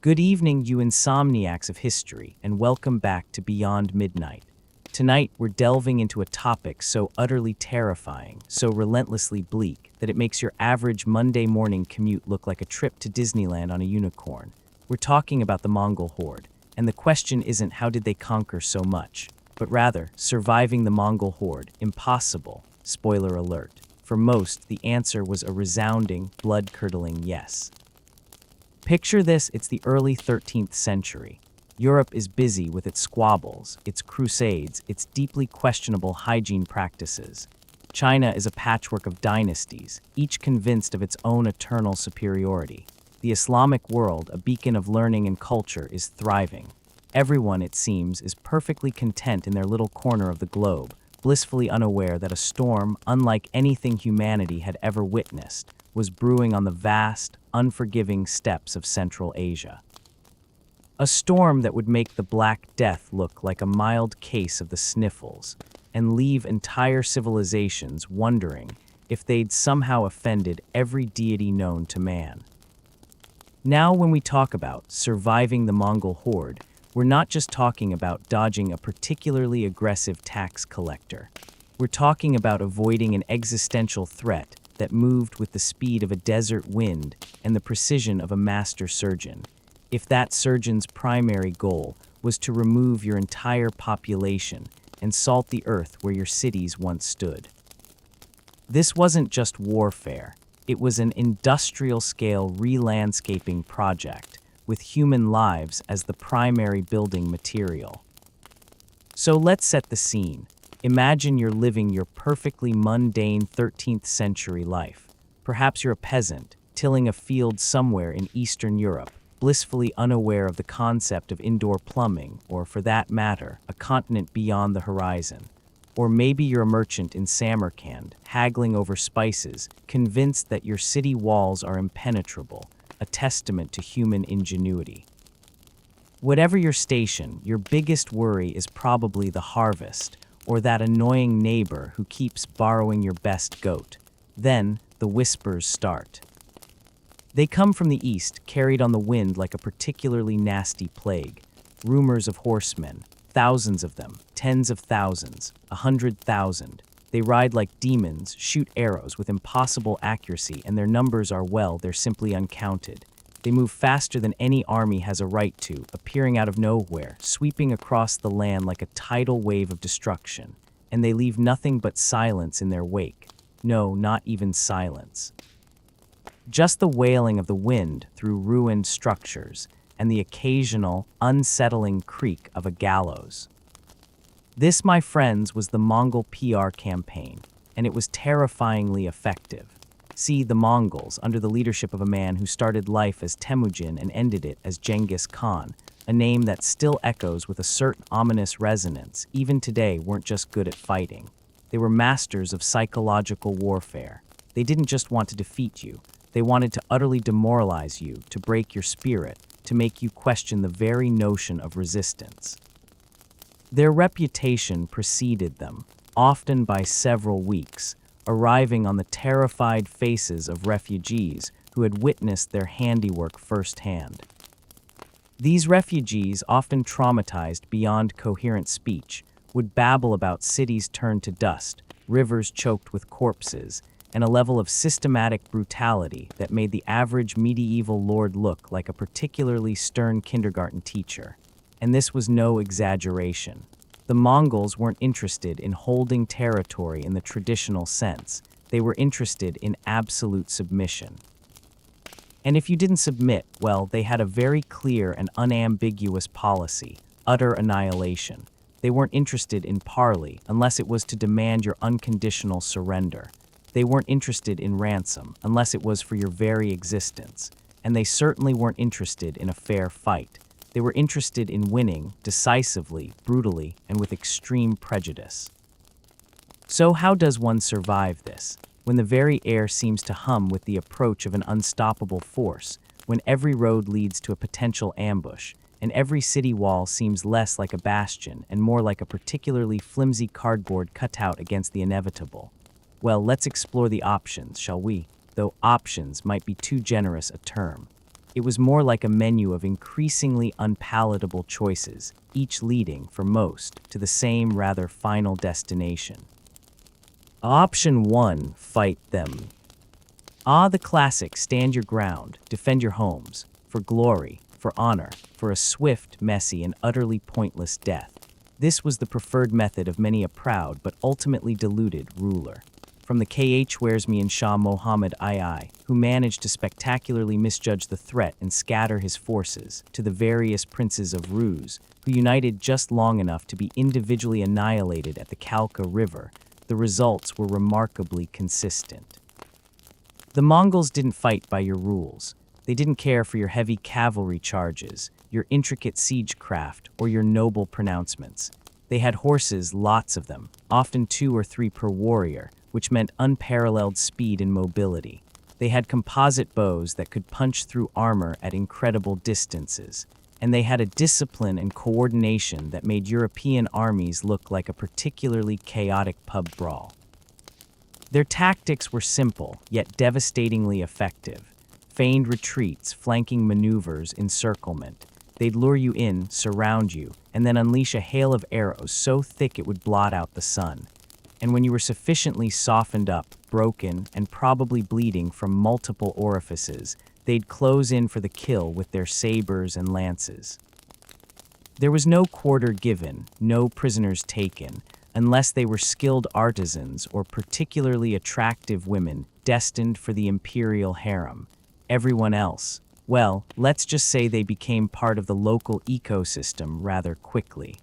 Good evening, you insomniacs of history, and welcome back to Beyond Midnight. Tonight, we're delving into a topic so utterly terrifying, so relentlessly bleak, that it makes your average Monday morning commute look like a trip to Disneyland on a unicorn. We're talking about the Mongol Horde, and the question isn't how did they conquer so much, but rather, surviving the Mongol Horde, impossible, spoiler alert. For most, the answer was a resounding, blood-curdling yes. Picture this, it's the early 13th century. Europe is busy with its squabbles, its crusades, its deeply questionable hygiene practices. China is a patchwork of dynasties, each convinced of its own eternal superiority. The Islamic world, a beacon of learning and culture, is thriving. Everyone, it seems, is perfectly content in their little corner of the globe, blissfully unaware that a storm, unlike anything humanity had ever witnessed, was brewing on the vast, unforgiving steppes of Central Asia. A storm that would make the Black Death look like a mild case of the sniffles and leave entire civilizations wondering if they'd somehow offended every deity known to man. Now, when we talk about surviving the Mongol Horde, we're not just talking about dodging a particularly aggressive tax collector. We're talking about avoiding an existential threat that moved with the speed of a desert wind and the precision of a master surgeon. If that surgeon's primary goal was to remove your entire population and salt the earth where your cities once stood. This wasn't just warfare, it was an industrial-scale re-landscaping project with human lives as the primary building material. So let's set the scene. Imagine you're living your perfectly mundane 13th century life. Perhaps you're a peasant, tilling a field somewhere in Eastern Europe, blissfully unaware of the concept of indoor plumbing, or for that matter, a continent beyond the horizon. Or maybe you're a merchant in Samarkand, haggling over spices, convinced that your city walls are impenetrable, a testament to human ingenuity. Whatever your station, your biggest worry is probably the harvest, or that annoying neighbor who keeps borrowing your best goat. Then, the whispers start. They come from the east, carried on the wind like a particularly nasty plague. Rumors of horsemen, thousands of them, tens of thousands, 100,000. They ride like demons, shoot arrows with impossible accuracy, and their numbers are, well, they're simply uncounted. They move faster than any army has a right to, appearing out of nowhere, sweeping across the land like a tidal wave of destruction. And they leave nothing but silence in their wake. No, not even silence. Just the wailing of the wind through ruined structures, and the occasional, unsettling creak of a gallows. This, my friends, was the Mongol PR campaign, and it was terrifyingly effective. See, the Mongols, under the leadership of a man who started life as Temujin and ended it as Genghis Khan, a name that still echoes with a certain ominous resonance, even today weren't just good at fighting. They were masters of psychological warfare. They didn't just want to defeat you. They wanted to utterly demoralize you, to break your spirit, to make you question the very notion of resistance. Their reputation preceded them, often by several weeks, arriving on the terrified faces of refugees who had witnessed their handiwork firsthand. These refugees, often traumatized beyond coherent speech, would babble about cities turned to dust, rivers choked with corpses, and a level of systematic brutality that made the average medieval lord look like a particularly stern kindergarten teacher. And this was no exaggeration. The Mongols weren't interested in holding territory in the traditional sense. They were interested in absolute submission. And if you didn't submit, well, they had a very clear and unambiguous policy: utter annihilation. They weren't interested in parley unless it was to demand your unconditional surrender. They weren't interested in ransom unless it was for your very existence. And they certainly weren't interested in a fair fight. They were interested in winning, decisively, brutally, and with extreme prejudice. So how does one survive this, when the very air seems to hum with the approach of an unstoppable force, when every road leads to a potential ambush, and every city wall seems less like a bastion and more like a particularly flimsy cardboard cutout against the inevitable? Well, let's explore the options, shall we? Though options might be too generous a term. It was more like a menu of increasingly unpalatable choices, each leading, for most, to the same rather final destination. Option 1. Fight them. The classic stand your ground, defend your homes, for glory, for honor, for a swift, messy, and utterly pointless death. This was the preferred method of many a proud but ultimately deluded ruler. From the Khwarizmian Shah Muhammad II, who managed to spectacularly misjudge the threat and scatter his forces, to the various princes of Rus, who united just long enough to be individually annihilated at the Khalkha River, the results were remarkably consistent. The Mongols didn't fight by your rules. They didn't care for your heavy cavalry charges, your intricate siegecraft, or your noble pronouncements. They had horses, lots of them, often 2 or 3 per warrior, which meant unparalleled speed and mobility. They had composite bows that could punch through armor at incredible distances, and they had a discipline and coordination that made European armies look like a particularly chaotic pub brawl. Their tactics were simple, yet devastatingly effective. Feigned retreats, flanking maneuvers, encirclement. They'd lure you in, surround you, and then unleash a hail of arrows so thick it would blot out the sun. And when you were sufficiently softened up, broken, and probably bleeding from multiple orifices, they'd close in for the kill with their sabers and lances. There was no quarter given, no prisoners taken, unless they were skilled artisans or particularly attractive women destined for the imperial harem. Everyone else, well, let's just say they became part of the local ecosystem rather quickly.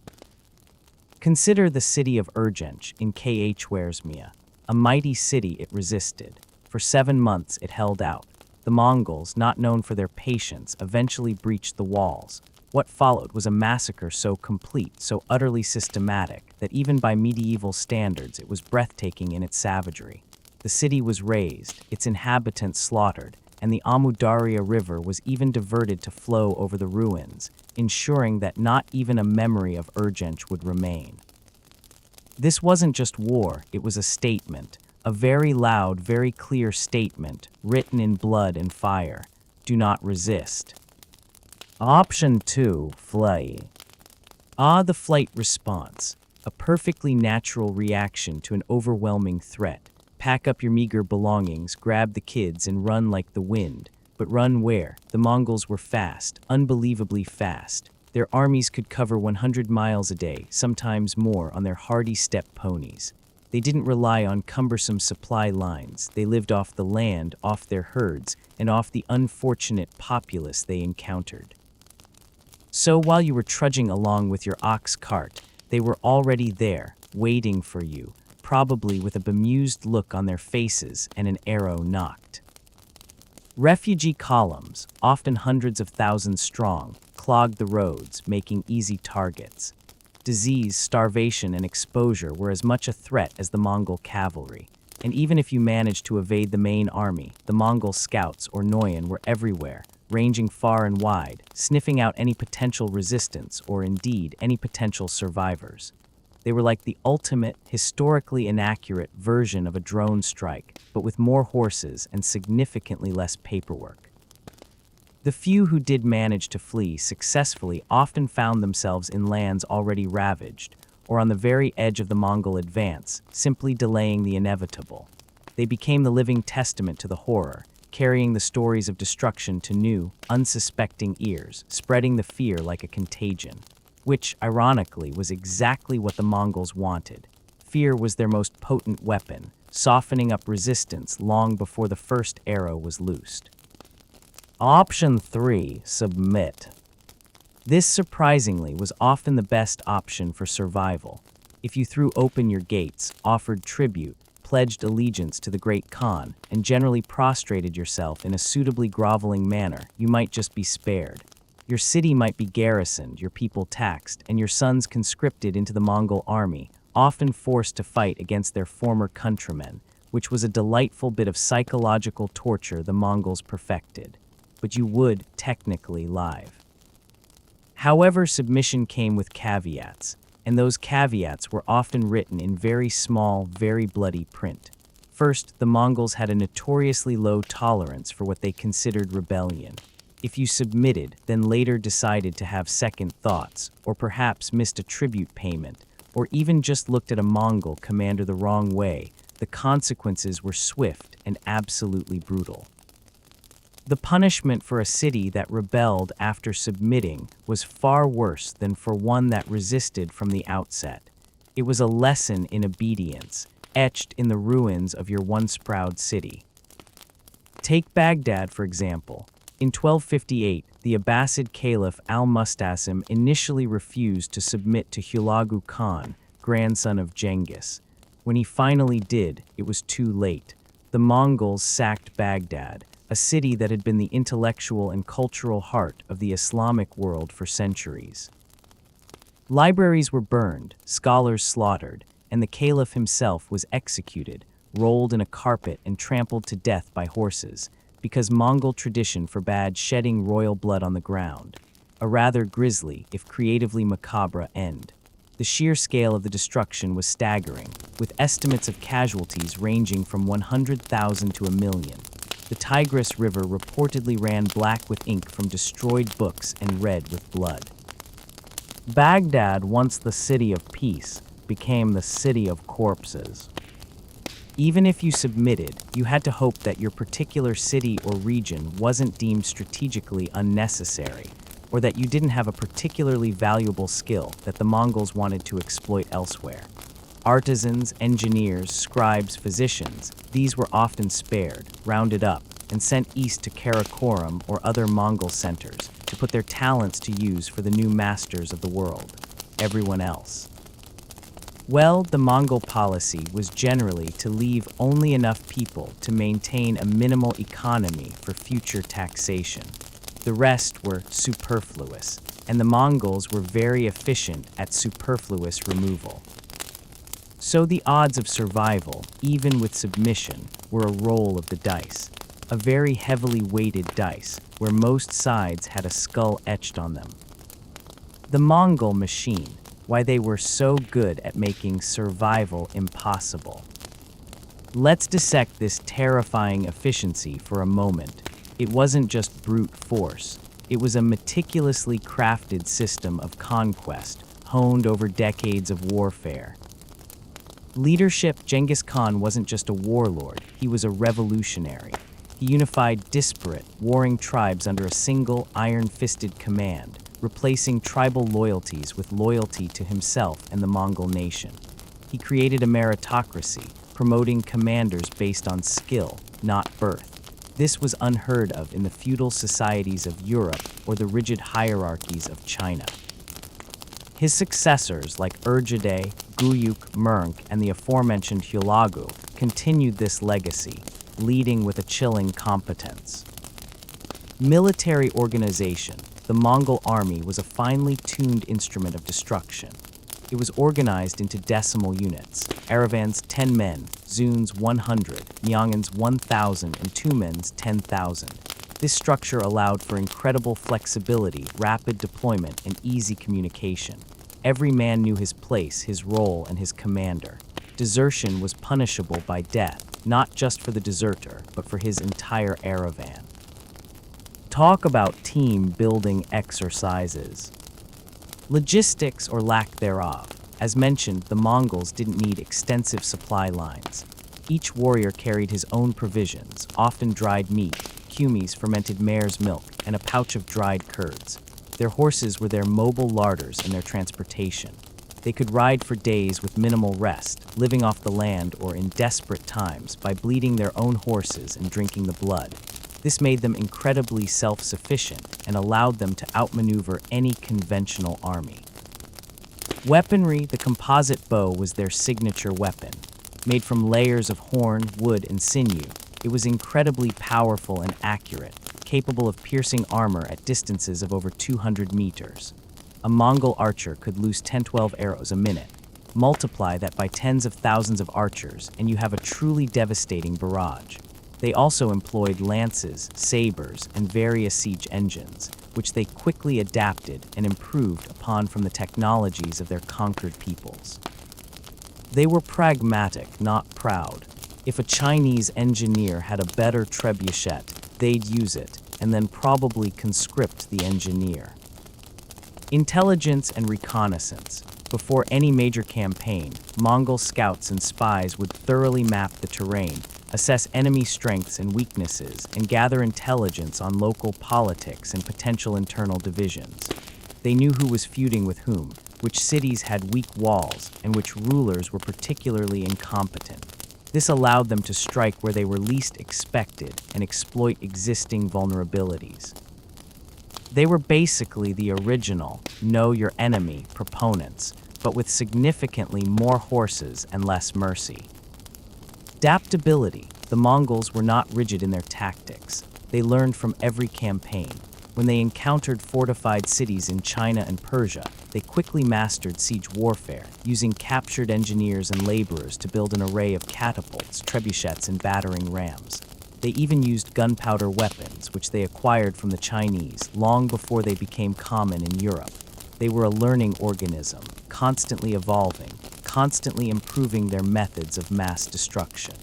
Consider the city of Urgench in Khwarizmia. A mighty city, it resisted. For 7 months it held out. The Mongols, not known for their patience, eventually breached the walls. What followed was a massacre so complete, so utterly systematic, that even by medieval standards it was breathtaking in its savagery. The city was razed, its inhabitants slaughtered, and the Amu Darya River was even diverted to flow over the ruins, ensuring that not even a memory of Urgench would remain. This wasn't just war, it was a statement, a very loud, very clear statement, written in blood and fire. Do not resist. Option 2. Flee. The flight response, a perfectly natural reaction to an overwhelming threat. Pack up your meager belongings, grab the kids, and run like the wind. But run where? The Mongols were fast, unbelievably fast. Their armies could cover 100 miles a day, sometimes more, on their hardy steppe ponies. They didn't rely on cumbersome supply lines. They lived off the land, off their herds, and off the unfortunate populace they encountered. So while you were trudging along with your ox cart, they were already there, waiting for you, probably with a bemused look on their faces and an arrow nocked. Refugee columns, often hundreds of thousands strong, clogged the roads, making easy targets. Disease, starvation, and exposure were as much a threat as the Mongol cavalry. And even if you managed to evade the main army, the Mongol scouts, or Noyan, were everywhere, ranging far and wide, sniffing out any potential resistance or indeed any potential survivors. They were like the ultimate, historically inaccurate version of a drone strike, but with more horses and significantly less paperwork. The few who did manage to flee successfully often found themselves in lands already ravaged, or on the very edge of the Mongol advance, simply delaying the inevitable. They became the living testament to the horror, carrying the stories of destruction to new, unsuspecting ears, spreading the fear like a contagion. Which, ironically, was exactly what the Mongols wanted. Fear was their most potent weapon, softening up resistance long before the first arrow was loosed. Option 3. Submit. This, surprisingly, was often the best option for survival. If you threw open your gates, offered tribute, pledged allegiance to the great Khan, and generally prostrated yourself in a suitably groveling manner, you might just be spared. Your city might be garrisoned, your people taxed, and your sons conscripted into the Mongol army, often forced to fight against their former countrymen, which was a delightful bit of psychological torture the Mongols perfected. But you would, technically, live. However, submission came with caveats, and those caveats were often written in very small, very bloody print. First, the Mongols had a notoriously low tolerance for what they considered rebellion. If you submitted, then later decided to have second thoughts, or perhaps missed a tribute payment, or even just looked at a Mongol commander the wrong way, the consequences were swift and absolutely brutal. The punishment for a city that rebelled after submitting was far worse than for one that resisted from the outset. It was a lesson in obedience, etched in the ruins of your once proud city. Take Baghdad, for example. In 1258, the Abbasid Caliph al-Mustasim initially refused to submit to Hulagu Khan, grandson of Genghis. When he finally did, it was too late. The Mongols sacked Baghdad, a city that had been the intellectual and cultural heart of the Islamic world for centuries. Libraries were burned, scholars slaughtered, and the caliph himself was executed, rolled in a carpet and trampled to death by horses, because Mongol tradition forbade shedding royal blood on the ground. A rather grisly, if creatively macabre, end. The sheer scale of the destruction was staggering, with estimates of casualties ranging from 100,000 to 1,000,000. The Tigris River reportedly ran black with ink from destroyed books and red with blood. Baghdad, once the city of peace, became the city of corpses. Even if you submitted, you had to hope that your particular city or region wasn't deemed strategically unnecessary, or that you didn't have a particularly valuable skill that the Mongols wanted to exploit elsewhere. Artisans, engineers, scribes, physicians, these were often spared, rounded up, and sent east to Karakoram or other Mongol centers to put their talents to use for the new masters of the world, everyone else. Well, the Mongol policy was generally to leave only enough people to maintain a minimal economy for future taxation. The rest were superfluous, and the Mongols were very efficient at superfluous removal. So the odds of survival, even with submission, were a roll of the dice, a very heavily weighted dice, where most sides had a skull etched on them. The Mongol machine, why they were so good at making survival impossible. Let's dissect this terrifying efficiency for a moment. It wasn't just brute force. It was a meticulously crafted system of conquest, honed over decades of warfare. Leadership: Genghis Khan wasn't just a warlord, he was a revolutionary. He unified disparate, warring tribes under a single, iron-fisted command, replacing tribal loyalties with loyalty to himself and the Mongol nation. He created a meritocracy, promoting commanders based on skill, not birth. This was unheard of in the feudal societies of Europe or the rigid hierarchies of China. His successors, like Urjade, Guyuk, Mernk, and the aforementioned Hulagu, continued this legacy, leading with a chilling competence. Military organization: the Mongol army was a finely tuned instrument of destruction. It was organized into decimal units: Aravans 10 men, Zuns 100, Nyangans 1,000, and Tumens 10,000. This structure allowed for incredible flexibility, rapid deployment, and easy communication. Every man knew his place, his role, and his commander. Desertion was punishable by death, not just for the deserter, but for his entire Aravan. Talk about team-building exercises. Logistics or lack thereof. As mentioned, the Mongols didn't need extensive supply lines. Each warrior carried his own provisions, often dried meat, kumis, fermented mare's milk, and a pouch of dried curds. Their horses were their mobile larders in their transportation. They could ride for days with minimal rest, living off the land or in desperate times by bleeding their own horses and drinking the blood. This made them incredibly self-sufficient and allowed them to outmaneuver any conventional army. Weaponry: the composite bow was their signature weapon. Made from layers of horn, wood, and sinew, it was incredibly powerful and accurate, capable of piercing armor at distances of over 200 meters. A Mongol archer could loose 10-12 arrows a minute. Multiply that by tens of thousands of archers, and you have a truly devastating barrage. They also employed lances, sabers, and various siege engines, which they quickly adapted and improved upon from the technologies of their conquered peoples. They were pragmatic, not proud. If a Chinese engineer had a better trebuchet, they'd use it. and then probably conscript the engineer. Intelligence and reconnaissance. Before any major campaign, Mongol scouts and spies would thoroughly map the terrain, assess enemy strengths and weaknesses, and gather intelligence on local politics and potential internal divisions. They knew who was feuding with whom, which cities had weak walls, and which rulers were particularly incompetent. This allowed them to strike where they were least expected and exploit existing vulnerabilities. They were basically the original know your enemy proponents, but with significantly more horses and less mercy. Adaptability. The Mongols were not rigid in their tactics. They learned from every campaign. When they encountered fortified cities in China and Persia, they quickly mastered siege warfare, using captured engineers and laborers to build an array of catapults, trebuchets, and battering rams. They even used gunpowder weapons, which they acquired from the Chinese long before they became common in Europe. They were a learning organism, constantly evolving, constantly improving their methods of mass destruction.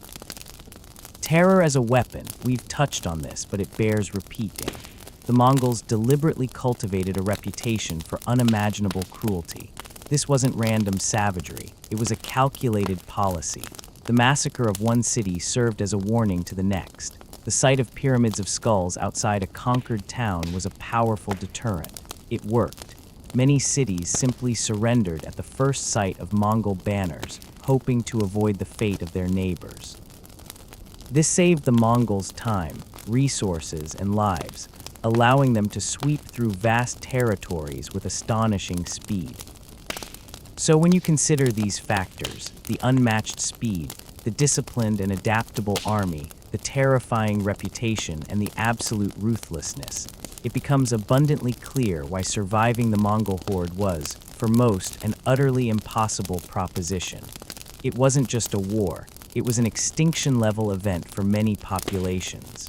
Terror as a weapon. We've touched on this, but it bears repeating. The Mongols deliberately cultivated a reputation for unimaginable cruelty. This wasn't random savagery, it was a calculated policy. The massacre of one city served as a warning to the next. The sight of pyramids of skulls outside a conquered town was a powerful deterrent. It worked. Many cities simply surrendered at the first sight of Mongol banners, hoping to avoid the fate of their neighbors. This saved the Mongols time, resources, and lives, allowing them to sweep through vast territories with astonishing speed. So when you consider these factors, the unmatched speed, the disciplined and adaptable army, the terrifying reputation, and the absolute ruthlessness, it becomes abundantly clear why surviving the Mongol horde was, for most, an utterly impossible proposition. It wasn't just a war, it was an extinction-level event for many populations.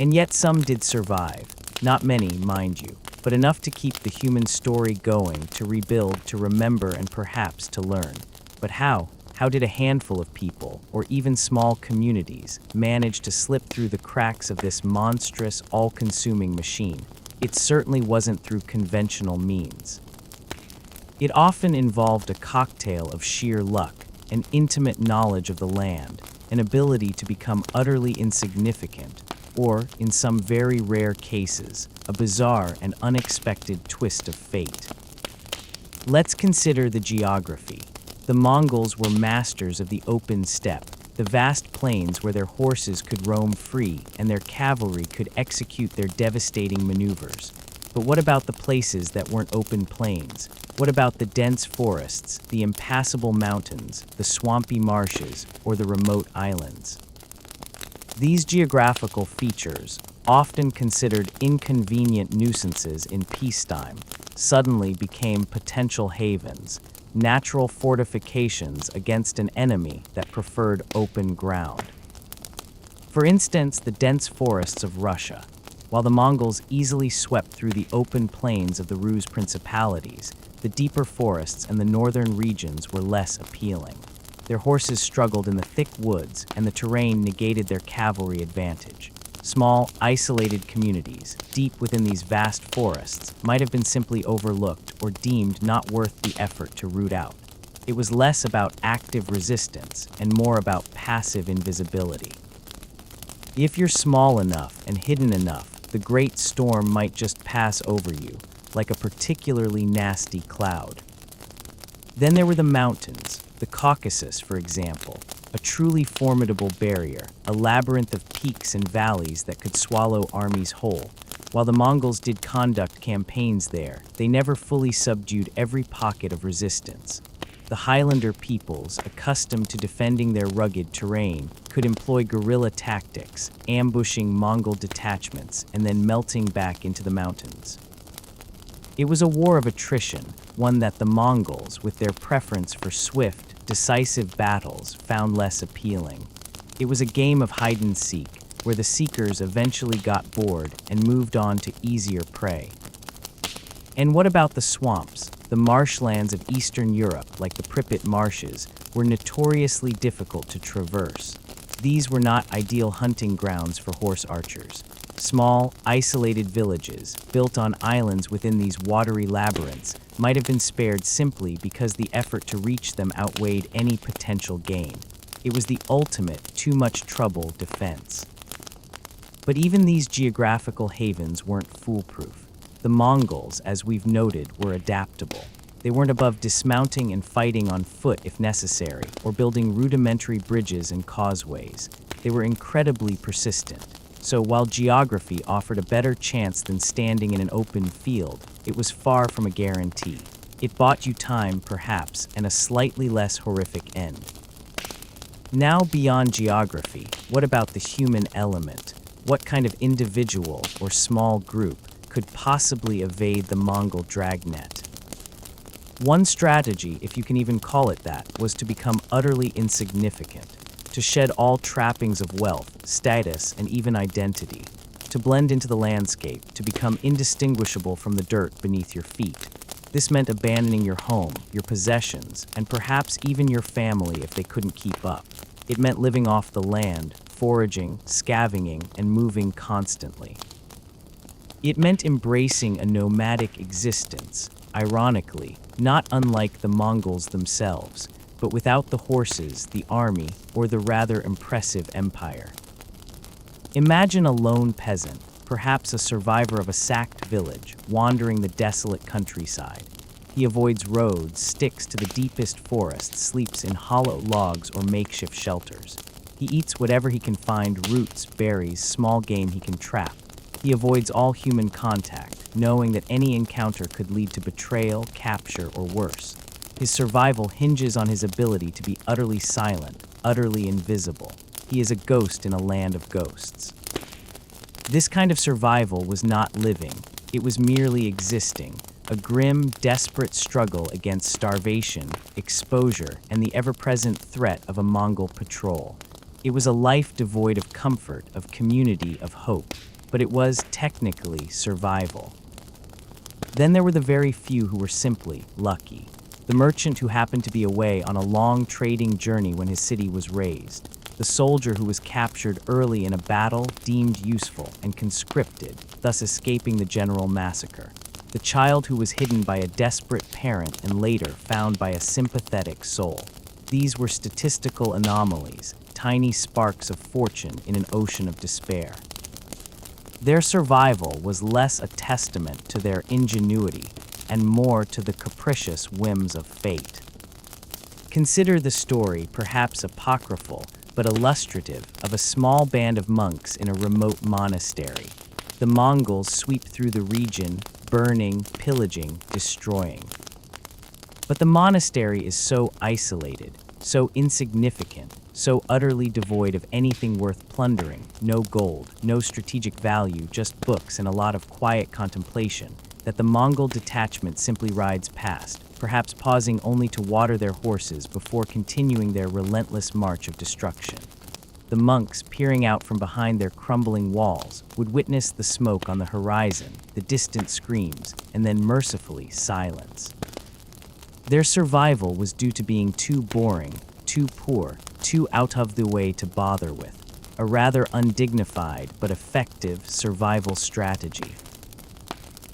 And yet some did survive. Not many, mind you, but enough to keep the human story going, to rebuild, to remember, and perhaps to learn. But how? How did a handful of people, or even small communities, manage to slip through the cracks of this monstrous, all-consuming machine? It certainly wasn't through conventional means. It often involved a cocktail of sheer luck, an intimate knowledge of the land, an ability to become utterly insignificant, or, in some very rare cases, a bizarre and unexpected twist of fate. Let's consider the geography. The Mongols were masters of the open steppe, the vast plains where their horses could roam free and their cavalry could execute their devastating maneuvers. But what about the places that weren't open plains? What about the dense forests, the impassable mountains, the swampy marshes, or the remote islands? These geographical features, often considered inconvenient nuisances in peacetime, suddenly became potential havens, natural fortifications against an enemy that preferred open ground. For instance, the dense forests of Russia. While the Mongols easily swept through the open plains of the Rus principalities, the deeper forests and the northern regions were less appealing. Their horses struggled in the thick woods, and the terrain negated their cavalry advantage. Small, isolated communities, deep within these vast forests, might have been simply overlooked or deemed not worth the effort to root out. It was less about active resistance and more about passive invisibility. If you're small enough and hidden enough, the great storm might just pass over you, like a particularly nasty cloud. Then there were the mountains, the Caucasus, for example, a truly formidable barrier, a labyrinth of peaks and valleys that could swallow armies whole. While the Mongols did conduct campaigns there, they never fully subdued every pocket of resistance. The Highlander peoples, accustomed to defending their rugged terrain, could employ guerrilla tactics, ambushing Mongol detachments and then melting back into the mountains. It was a war of attrition, one that the Mongols, with their preference for swift, decisive battles, found less appealing. It was a game of hide-and-seek, where the seekers eventually got bored and moved on to easier prey. And what about the swamps? The marshlands of Eastern Europe, like the Pripyat marshes, were notoriously difficult to traverse. These were not ideal hunting grounds for horse archers. Small, isolated villages, built on islands within these watery labyrinths, might have been spared simply because the effort to reach them outweighed any potential gain. It was the ultimate too much trouble defense. But even these geographical havens weren't foolproof. The Mongols, as we've noted, were adaptable. They weren't above dismounting and fighting on foot if necessary, or building rudimentary bridges and causeways. They were incredibly persistent. So while geography offered a better chance than standing in an open field, it was far from a guarantee. It bought you time, perhaps, and a slightly less horrific end. Now beyond geography, what about the human element? What kind of individual or small group could possibly evade the Mongol dragnet? One strategy, if you can even call it that, was to become utterly insignificant, to shed all trappings of wealth, status, and even identity, to blend into the landscape, to become indistinguishable from the dirt beneath your feet. This meant abandoning your home, your possessions, and perhaps even your family if they couldn't keep up. It meant living off the land, foraging, scavenging, and moving constantly. It meant embracing a nomadic existence, ironically, not unlike the Mongols themselves, but without the horses, the army, or the rather impressive empire. Imagine a lone peasant, perhaps a survivor of a sacked village, wandering the desolate countryside. He avoids roads, sticks to the deepest forests, sleeps in hollow logs or makeshift shelters. He eats whatever he can find, roots, berries, small game he can trap. He avoids all human contact, knowing that any encounter could lead to betrayal, capture, or worse. His survival hinges on his ability to be utterly silent, utterly invisible. He is a ghost in a land of ghosts. This kind of survival was not living, it was merely existing, a grim, desperate struggle against starvation, exposure, and the ever-present threat of a Mongol patrol. It was a life devoid of comfort, of community, of hope, but it was technically survival. Then there were the very few who were simply lucky. The merchant who happened to be away on a long trading journey when his city was razed. The soldier who was captured early in a battle, deemed useful, and conscripted, thus escaping the general massacre. The child who was hidden by a desperate parent and later found by a sympathetic soul. These were statistical anomalies, tiny sparks of fortune in an ocean of despair. Their survival was less a testament to their ingenuity and more to the capricious whims of fate. Consider the story, perhaps apocryphal, but illustrative, of a small band of monks in a remote monastery. The Mongols sweep through the region, burning, pillaging, destroying. But the monastery is so isolated, so insignificant, so utterly devoid of anything worth plundering, no gold, no strategic value, just books and a lot of quiet contemplation, that the Mongol detachment simply rides past, perhaps pausing only to water their horses before continuing their relentless march of destruction. The monks, peering out from behind their crumbling walls, would witness the smoke on the horizon, the distant screams, and then mercifully silence. Their survival was due to being too boring, too poor, too out of the way to bother with, a rather undignified but effective survival strategy.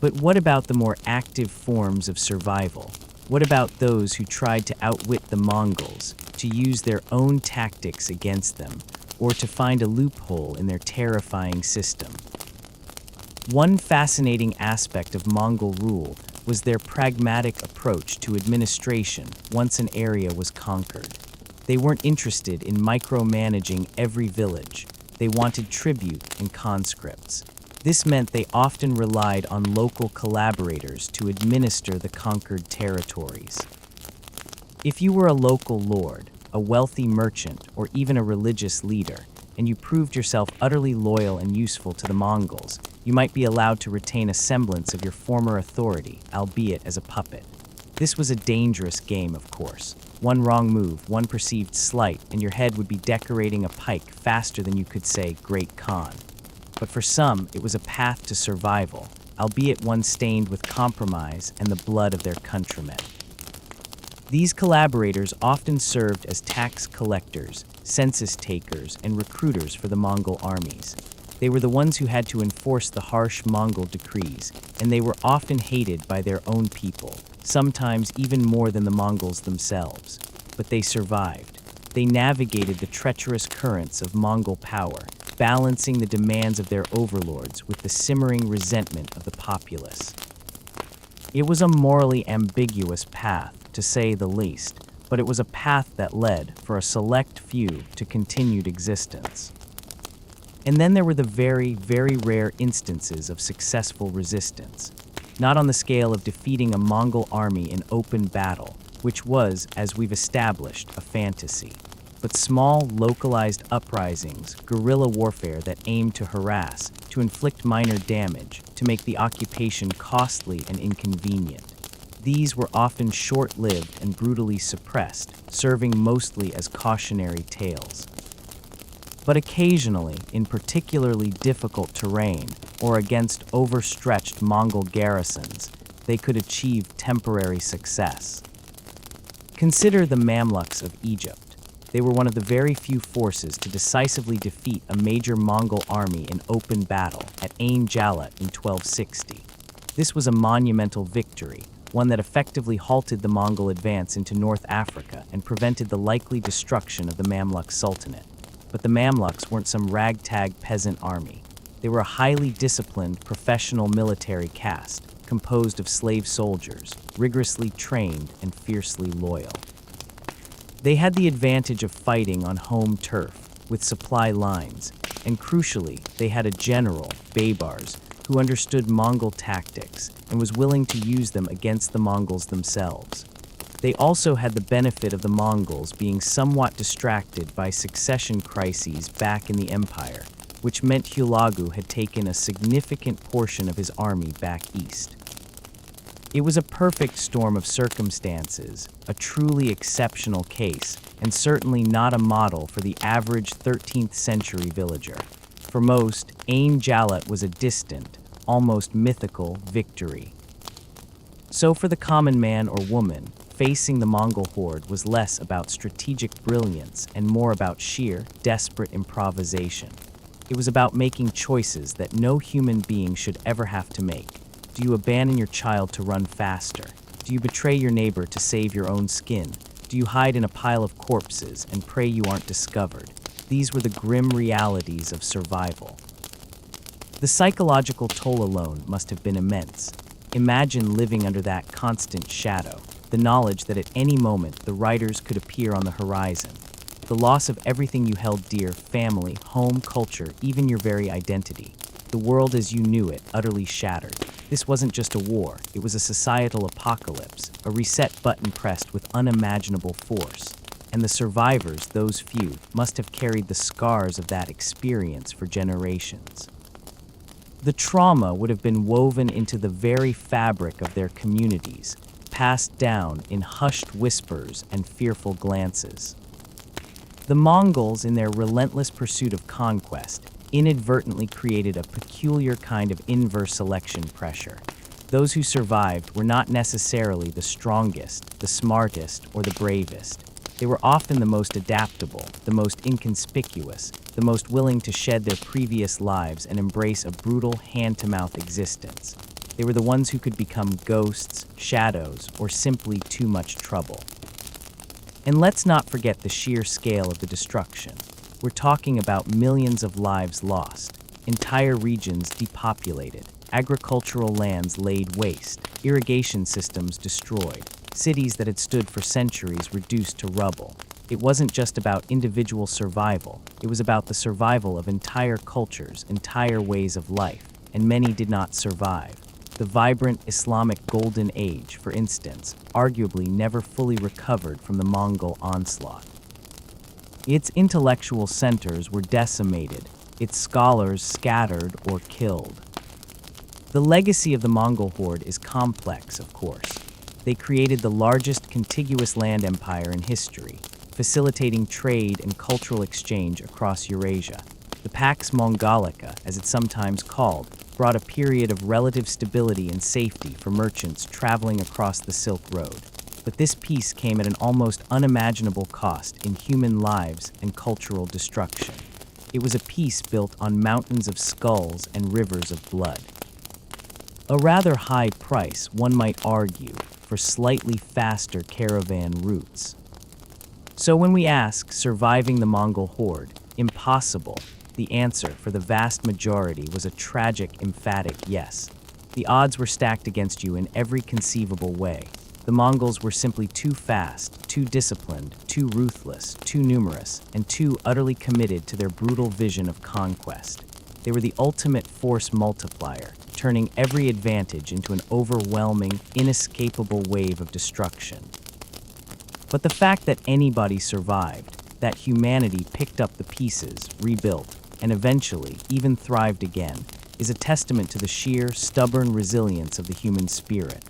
But what about the more active forms of survival? What about those who tried to outwit the Mongols, to use their own tactics against them, or to find a loophole in their terrifying system? One fascinating aspect of Mongol rule was their pragmatic approach to administration once an area was conquered. They weren't interested in micromanaging every village. They wanted tribute and conscripts. This meant they often relied on local collaborators to administer the conquered territories. If you were a local lord, a wealthy merchant, or even a religious leader, and you proved yourself utterly loyal and useful to the Mongols, you might be allowed to retain a semblance of your former authority, albeit as a puppet. This was a dangerous game, of course. One wrong move, one perceived slight, and your head would be decorating a pike faster than you could say, "Great Khan." But for some, it was a path to survival, albeit one stained with compromise and the blood of their countrymen. These collaborators often served as tax collectors, census takers, and recruiters for the Mongol armies. They were the ones who had to enforce enforce the harsh Mongol decrees, and they were often hated by their own people, sometimes even more than the Mongols themselves. But they survived. They navigated the treacherous currents of Mongol power, balancing the demands of their overlords with the simmering resentment of the populace. It was a morally ambiguous path, to say the least, but it was a path that led, for a select few, to continued existence. And then there were the very, very rare instances of successful resistance, not on the scale of defeating a Mongol army in open battle, which was, as we've established, a fantasy, but small, localized uprisings, guerrilla warfare that aimed to harass, to inflict minor damage, to make the occupation costly and inconvenient. These were often short-lived and brutally suppressed, serving mostly as cautionary tales. But occasionally, in particularly difficult terrain or against overstretched Mongol garrisons, they could achieve temporary success. Consider the Mamluks of Egypt. They were one of the very few forces to decisively defeat a major Mongol army in open battle at Ain Jalut in 1260. This was a monumental victory, one that effectively halted the Mongol advance into North Africa and prevented the likely destruction of the Mamluk Sultanate. But the Mamluks weren't some ragtag peasant army. They were a highly disciplined, professional military caste, composed of slave soldiers, rigorously trained and fiercely loyal. They had the advantage of fighting on home turf, with supply lines, and crucially, they had a general, Baybars, who understood Mongol tactics and was willing to use them against the Mongols themselves. They also had the benefit of the Mongols being somewhat distracted by succession crises back in the empire, which meant Hulagu had taken a significant portion of his army back east. It was a perfect storm of circumstances, a truly exceptional case, and certainly not a model for the average 13th century villager. For most, Ain Jalut was a distant, almost mythical victory. So for the common man or woman, facing the Mongol horde was less about strategic brilliance and more about sheer, desperate improvisation. It was about making choices that no human being should ever have to make. Do you abandon your child to run faster? Do you betray your neighbor to save your own skin? Do you hide in a pile of corpses and pray you aren't discovered? These were the grim realities of survival. The psychological toll alone must have been immense. Imagine living under that constant shadow, the knowledge that at any moment the riders could appear on the horizon. The loss of everything you held dear, family, home, culture, even your very identity. The world as you knew it, utterly shattered. This wasn't just a war, it was a societal apocalypse, a reset button pressed with unimaginable force. And the survivors, those few, must have carried the scars of that experience for generations. The trauma would have been woven into the very fabric of their communities, passed down in hushed whispers and fearful glances. The Mongols, in their relentless pursuit of conquest, inadvertently created a peculiar kind of inverse selection pressure. Those who survived were not necessarily the strongest, the smartest, or the bravest. They were often the most adaptable, the most inconspicuous, the most willing to shed their previous lives and embrace a brutal hand-to-mouth existence. They were the ones who could become ghosts, shadows, or simply too much trouble. And let's not forget the sheer scale of the destruction. We're talking about millions of lives lost, entire regions depopulated, agricultural lands laid waste, irrigation systems destroyed, cities that had stood for centuries reduced to rubble. It wasn't just about individual survival, it was about the survival of entire cultures, entire ways of life, and many did not survive. The vibrant Islamic Golden Age, for instance, arguably never fully recovered from the Mongol onslaught. Its intellectual centers were decimated, its scholars scattered or killed. The legacy of the Mongol Horde is complex, of course. They created the largest contiguous land empire in history, facilitating trade and cultural exchange across Eurasia. The Pax Mongolica, as it's sometimes called, brought a period of relative stability and safety for merchants traveling across the Silk Road. But this peace came at an almost unimaginable cost in human lives and cultural destruction. It was a peace built on mountains of skulls and rivers of blood. A rather high price, one might argue, for slightly faster caravan routes. So when we ask, surviving the Mongol Horde, impossible, the answer for the vast majority was a tragic, emphatic yes. The odds were stacked against you in every conceivable way. The Mongols were simply too fast, too disciplined, too ruthless, too numerous, and too utterly committed to their brutal vision of conquest. They were the ultimate force multiplier, turning every advantage into an overwhelming, inescapable wave of destruction. But the fact that anybody survived, that humanity picked up the pieces, rebuilt, and eventually even thrived again, is a testament to the sheer, stubborn resilience of the human spirit,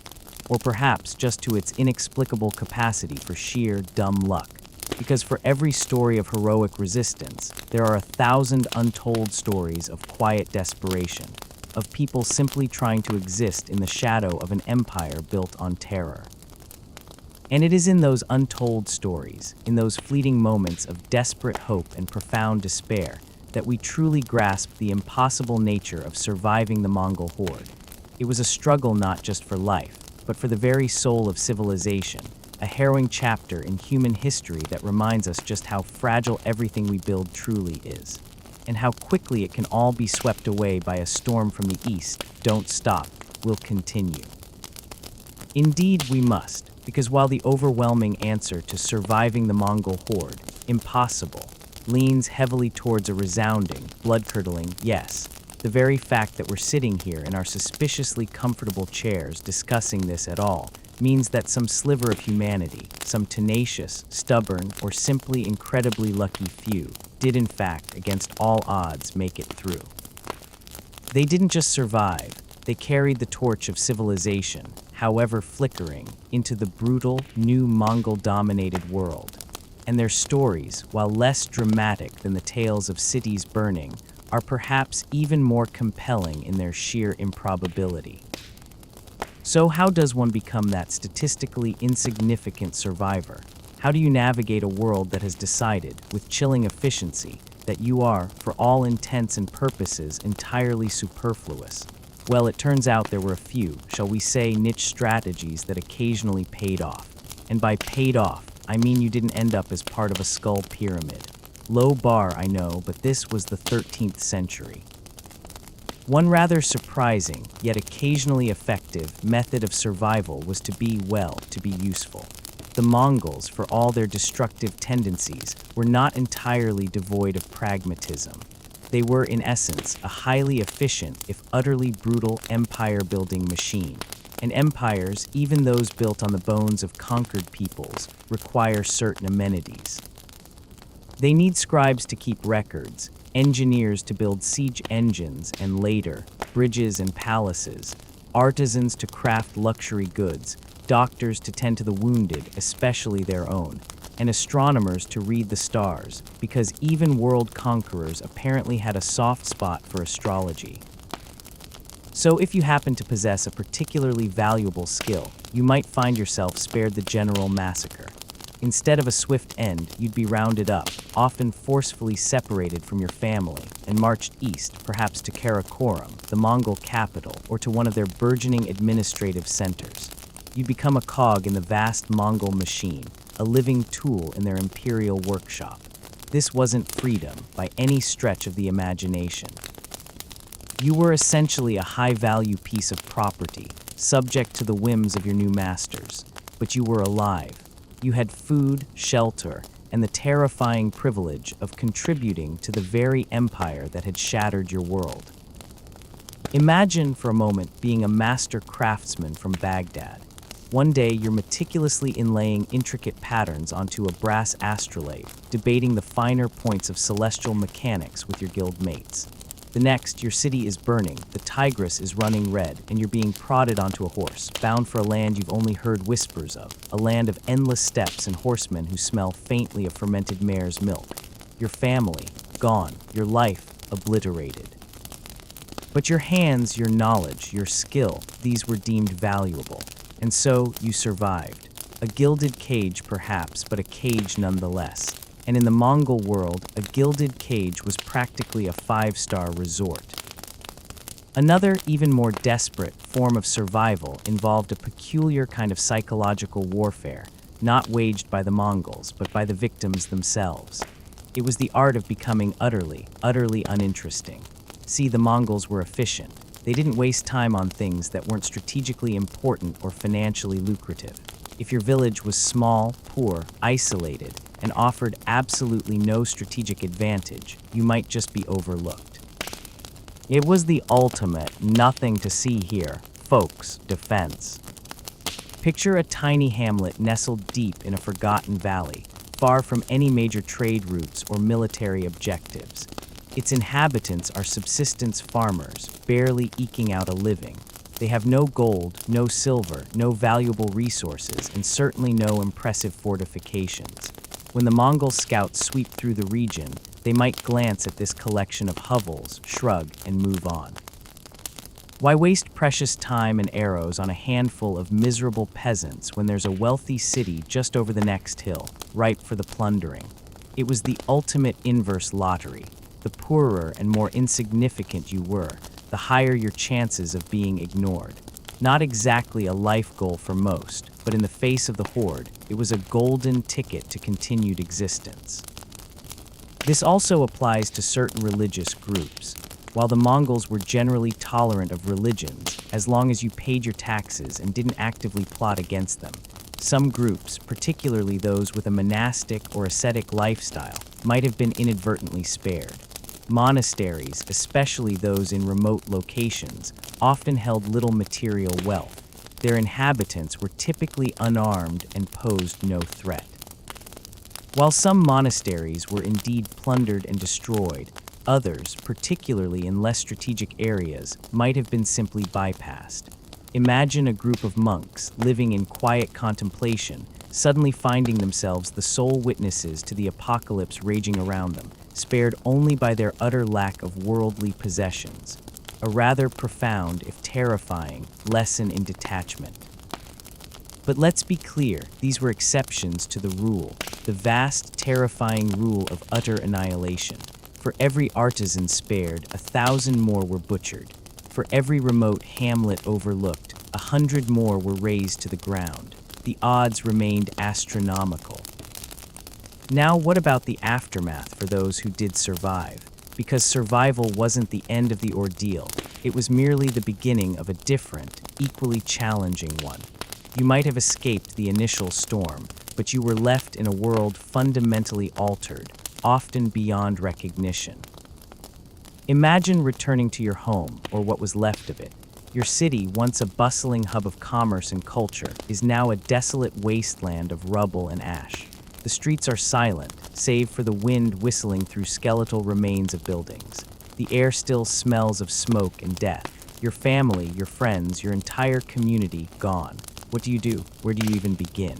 or perhaps just to its inexplicable capacity for sheer, dumb luck. Because for every story of heroic resistance, there are 1,000 untold stories of quiet desperation, of people simply trying to exist in the shadow of an empire built on terror. And it is in those untold stories, in those fleeting moments of desperate hope and profound despair, that we truly grasp the impossible nature of surviving the Mongol Horde. It was a struggle not just for life, but for the very soul of civilization, a harrowing chapter in human history that reminds us just how fragile everything we build truly is, and how quickly it can all be swept away by a storm from the east. Don't stop, we'll continue. Indeed, we must, because while the overwhelming answer to surviving the Mongol Horde, impossible, leans heavily towards a resounding, blood-curdling yes, the very fact that we're sitting here in our suspiciously comfortable chairs discussing this at all means that some sliver of humanity, some tenacious, stubborn, or simply incredibly lucky few, did in fact, against all odds, make it through. They didn't just survive, they carried the torch of civilization, however flickering, into the brutal, new Mongol-dominated world. And their stories, while less dramatic than the tales of cities burning, are perhaps even more compelling in their sheer improbability. So how does one become that statistically insignificant survivor? How do you navigate a world that has decided, with chilling efficiency, that you are, for all intents and purposes, entirely superfluous? Well, it turns out there were a few, shall we say, niche strategies that occasionally paid off. And by paid off, I mean you didn't end up as part of a skull pyramid. Low bar, I know, but this was the 13th century. One rather surprising, yet occasionally effective, method of survival was to be, well, to be useful. The Mongols, for all their destructive tendencies, were not entirely devoid of pragmatism. They were, in essence, a highly efficient, if utterly brutal, empire-building machine. And empires, even those built on the bones of conquered peoples, require certain amenities. They need scribes to keep records, engineers to build siege engines and later, bridges and palaces, artisans to craft luxury goods, doctors to tend to the wounded, especially their own, and astronomers to read the stars, because even world conquerors apparently had a soft spot for astrology. So if you happen to possess a particularly valuable skill, you might find yourself spared the general massacre. Instead of a swift end, you'd be rounded up, often forcefully separated from your family, and marched east, perhaps to Karakoram, the Mongol capital, or to one of their burgeoning administrative centers. You'd become a cog in the vast Mongol machine, a living tool in their imperial workshop. This wasn't freedom, by any stretch of the imagination. You were essentially a high-value piece of property, subject to the whims of your new masters, but you were alive. You had food, shelter, and the terrifying privilege of contributing to the very empire that had shattered your world. Imagine for a moment being a master craftsman from Baghdad. One day you're meticulously inlaying intricate patterns onto a brass astrolabe, debating the finer points of celestial mechanics with your guild mates. The next, your city is burning, the Tigris is running red, and you're being prodded onto a horse, bound for a land you've only heard whispers of, a land of endless steppes and horsemen who smell faintly of fermented mare's milk. Your family, gone, your life, obliterated. But your hands, your knowledge, your skill, these were deemed valuable, and so you survived. A gilded cage, perhaps, but a cage nonetheless. and in the Mongol world, a gilded cage was practically a five-star resort. Another, even more desperate, form of survival involved a peculiar kind of psychological warfare, not waged by the Mongols, but by the victims themselves. It was the art of becoming utterly uninteresting. See, the Mongols were efficient. They didn't waste time on things that weren't strategically important or financially lucrative. If your village was small, poor, isolated, and offered absolutely no strategic advantage, you might just be overlooked. It was the ultimate nothing to see here, folks, defense. Picture a tiny hamlet nestled deep in a forgotten valley, far from any major trade routes or military objectives. Its inhabitants are subsistence farmers, barely eking out a living. They have no gold, no silver, no valuable resources, and certainly no impressive fortifications. When the Mongol scouts sweep through the region, they might glance at this collection of hovels, shrug, and move on. Why waste precious time and arrows on a handful of miserable peasants when there's a wealthy city just over the next hill, ripe for the plundering? It was the ultimate inverse lottery. The poorer and more insignificant you were, the higher your chances of being ignored. Not exactly a life goal for most, but in the face of the Horde, it was a golden ticket to continued existence. This also applies to certain religious groups. While the Mongols were generally tolerant of religions, as long as you paid your taxes and didn't actively plot against them, some groups, particularly those with a monastic or ascetic lifestyle, might have been inadvertently spared. Monasteries, especially those in remote locations, often held little material wealth. Their inhabitants were typically unarmed and posed no threat. While some monasteries were indeed plundered and destroyed, others, particularly in less strategic areas, might have been simply bypassed. Imagine a group of monks living in quiet contemplation, suddenly finding themselves the sole witnesses to the apocalypse raging around them, spared only by their utter lack of worldly possessions. A rather profound, if terrifying, lesson in detachment. But let's be clear, these were exceptions to the rule, the vast, terrifying rule of utter annihilation. For every artisan spared, 1,000 more were butchered. For every remote hamlet overlooked, 100 more were razed to the ground. The odds remained astronomical. Now, what about the aftermath for those who did survive? Because survival wasn't the end of the ordeal, it was merely the beginning of a different, equally challenging one. You might have escaped the initial storm, but you were left in a world fundamentally altered, often beyond recognition. Imagine returning to your home, or what was left of it. Your city, once a bustling hub of commerce and culture, is now a desolate wasteland of rubble and ash. The streets are silent, save for the wind whistling through skeletal remains of buildings. The air still smells of smoke and death. Your family, your friends, your entire community gone. What do you do? Where do you even begin?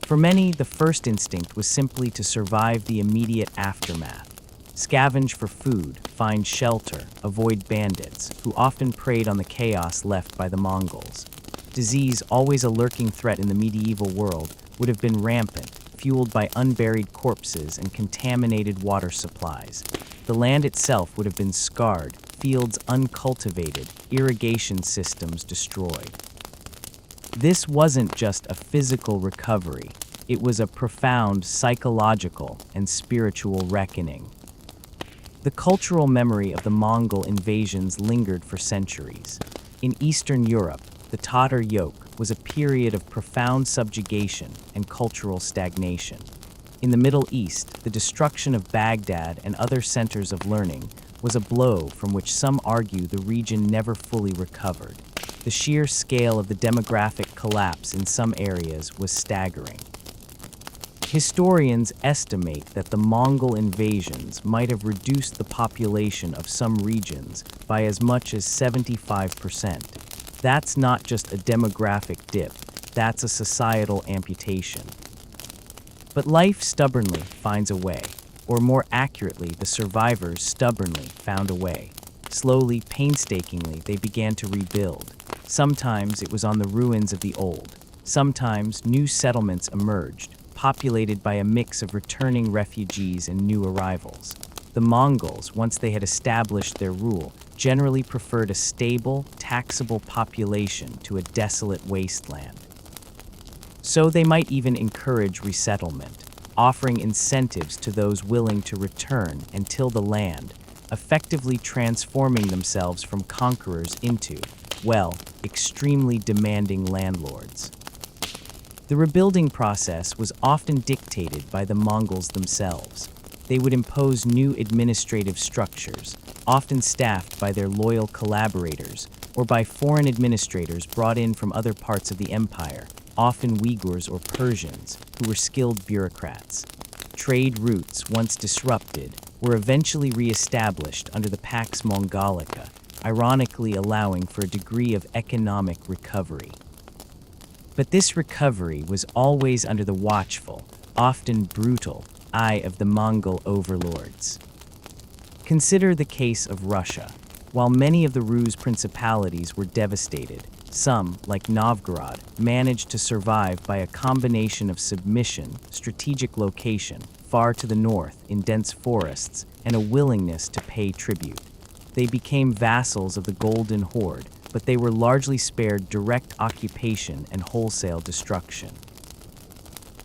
For many, the first instinct was simply to survive the immediate aftermath. Scavenge for food, find shelter, avoid bandits, who often preyed on the chaos left by the Mongols. Disease, always a lurking threat in the medieval world, would have been rampant, fueled by unburied corpses and contaminated water supplies. The land itself would have been scarred, fields uncultivated, irrigation systems destroyed. This wasn't just a physical recovery, it was a profound psychological and spiritual reckoning. The cultural memory of the Mongol invasions lingered for centuries. In Eastern Europe, the Tatar yoke was a period of profound subjugation and cultural stagnation. In the Middle East, the destruction of Baghdad and other centers of learning was a blow from which some argue the region never fully recovered. The sheer scale of the demographic collapse in some areas was staggering. Historians estimate that the Mongol invasions might have reduced the population of some regions by as much as 75%. That's not just a demographic dip, that's a societal amputation. But life stubbornly finds a way, or more accurately, the survivors stubbornly found a way. Slowly, painstakingly, they began to rebuild. Sometimes it was on the ruins of the old. Sometimes new settlements emerged, populated by a mix of returning refugees and new arrivals. The Mongols, once they had established their rule, generally preferred a stable, taxable population to a desolate wasteland. So they might even encourage resettlement, offering incentives to those willing to return and till the land, effectively transforming themselves from conquerors into, well, extremely demanding landlords. The rebuilding process was often dictated by the Mongols themselves. They would impose new administrative structures, often staffed by their loyal collaborators or by foreign administrators brought in from other parts of the empire, often Uyghurs or Persians, who were skilled bureaucrats. Trade routes, once disrupted, were eventually re-established under the Pax Mongolica, ironically allowing for a degree of economic recovery. But this recovery was always under the watchful, often brutal, eye of the Mongol overlords. Consider the case of Russia. While many of the Rus principalities were devastated, some, like Novgorod, managed to survive by a combination of submission, strategic location, far to the north in dense forests, and a willingness to pay tribute. They became vassals of the Golden Horde, but they were largely spared direct occupation and wholesale destruction.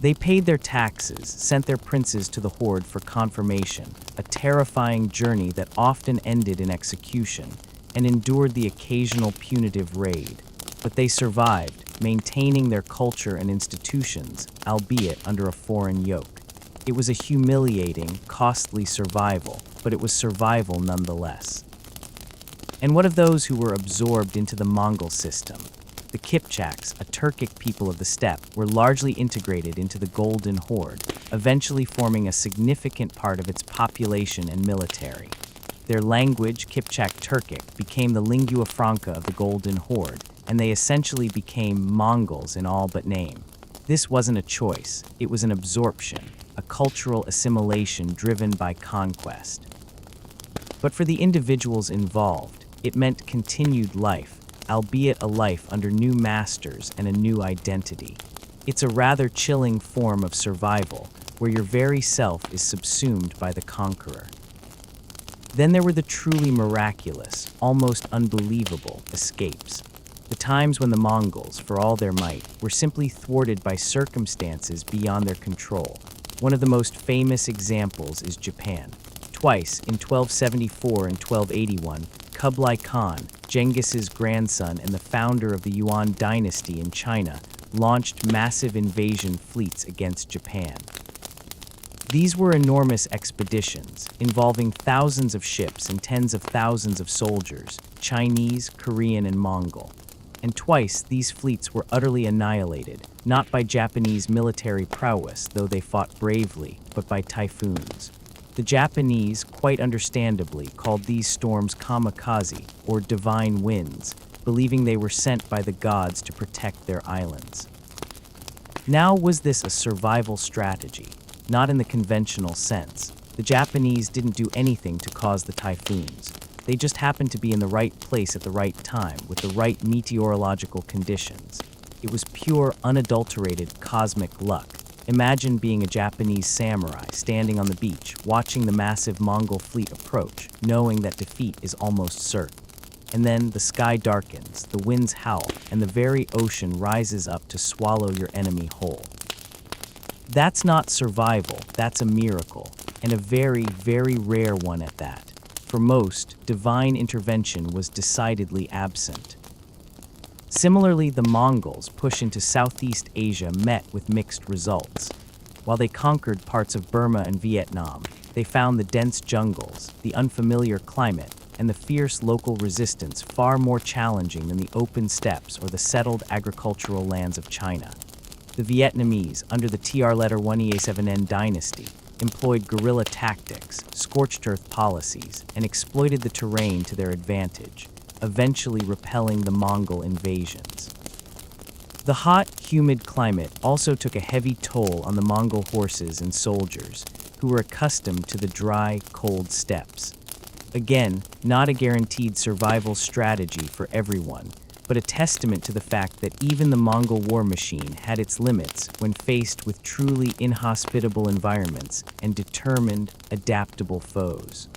They paid their taxes, sent their princes to the Horde for confirmation, a terrifying journey that often ended in execution, and endured the occasional punitive raid. But they survived, maintaining their culture and institutions, albeit under a foreign yoke. It was a humiliating, costly survival, but it was survival nonetheless. And what of those who were absorbed into the Mongol system? The Kipchaks, a Turkic people of the steppe, were largely integrated into the Golden Horde, eventually forming a significant part of its population and military. Their language, Kipchak Turkic, became the lingua franca of the Golden Horde, and they essentially became Mongols in all but name. This wasn't a choice, it was an absorption, a cultural assimilation driven by conquest. But for the individuals involved, it meant continued life, albeit a life under new masters and a new identity. It's a rather chilling form of survival, where your very self is subsumed by the conqueror. Then there were the truly miraculous, almost unbelievable escapes. The times when the Mongols, for all their might, were simply thwarted by circumstances beyond their control. One of the most famous examples is Japan. Twice, in 1274 and 1281, Kublai Khan, Genghis's grandson and the founder of the Yuan dynasty in China, launched massive invasion fleets against Japan. These were enormous expeditions, involving thousands of ships and tens of thousands of soldiers, Chinese, Korean, and Mongol. And twice, these fleets were utterly annihilated, not by Japanese military prowess, though they fought bravely, but by typhoons. The Japanese, quite understandably, called these storms kamikaze, or divine winds, believing they were sent by the gods to protect their islands. Now, was this a survival strategy? Not in the conventional sense. The Japanese didn't do anything to cause the typhoons. They just happened to be in the right place at the right time, with the right meteorological conditions. It was pure, unadulterated cosmic luck. Imagine being a Japanese samurai standing on the beach, watching the massive Mongol fleet approach, knowing that defeat is almost certain. And then the sky darkens, the winds howl, and the very ocean rises up to swallow your enemy whole. That's not survival, that's a miracle, and a very, very rare one at that. For most, divine intervention was decidedly absent. Similarly, the Mongols' push into Southeast Asia met with mixed results. While they conquered parts of Burma and Vietnam, they found the dense jungles, the unfamiliar climate, and the fierce local resistance far more challenging than the open steppes or the settled agricultural lands of China. The Vietnamese, under the TR-1E7N dynasty, employed guerrilla tactics, scorched earth policies, and exploited the terrain to their advantage, eventually repelling the Mongol invasions. The hot, humid climate also took a heavy toll on the Mongol horses and soldiers, who were accustomed to the dry, cold steppes. Again, not a guaranteed survival strategy for everyone, but a testament to the fact that even the Mongol war machine had its limits when faced with truly inhospitable environments and determined, adaptable foes.